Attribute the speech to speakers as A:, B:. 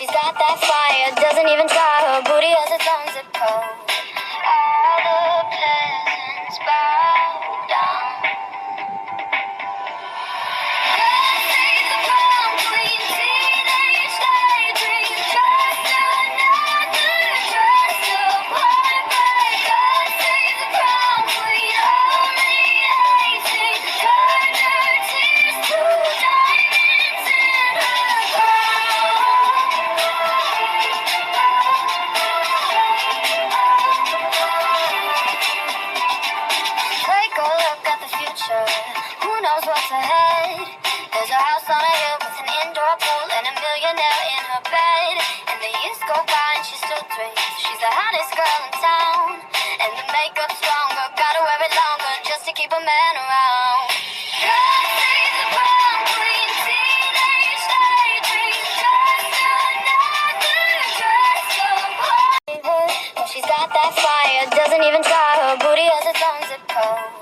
A: She's got that fire, doesn't even try. Her booty has its own zip code. All the peasants bow down. God save the prom queen, teenage daydream, just another dress up heartbreak. God save the prom queen, only 18, turned her tears to diamonds in her crown. Take a look at the future. Who knows what's ahead? There's a house on a hill with an indoor pool and a millionaire in her bed. And the years go by and she still drinks. She's the hottest girl in town. And the makeup's stronger, gotta wear it longer just to keep a man around. God save the prom queen, teenage daydream, just another dress up heartbreak. But she's got that fire, doesn't even try. Her booty has its own zip code.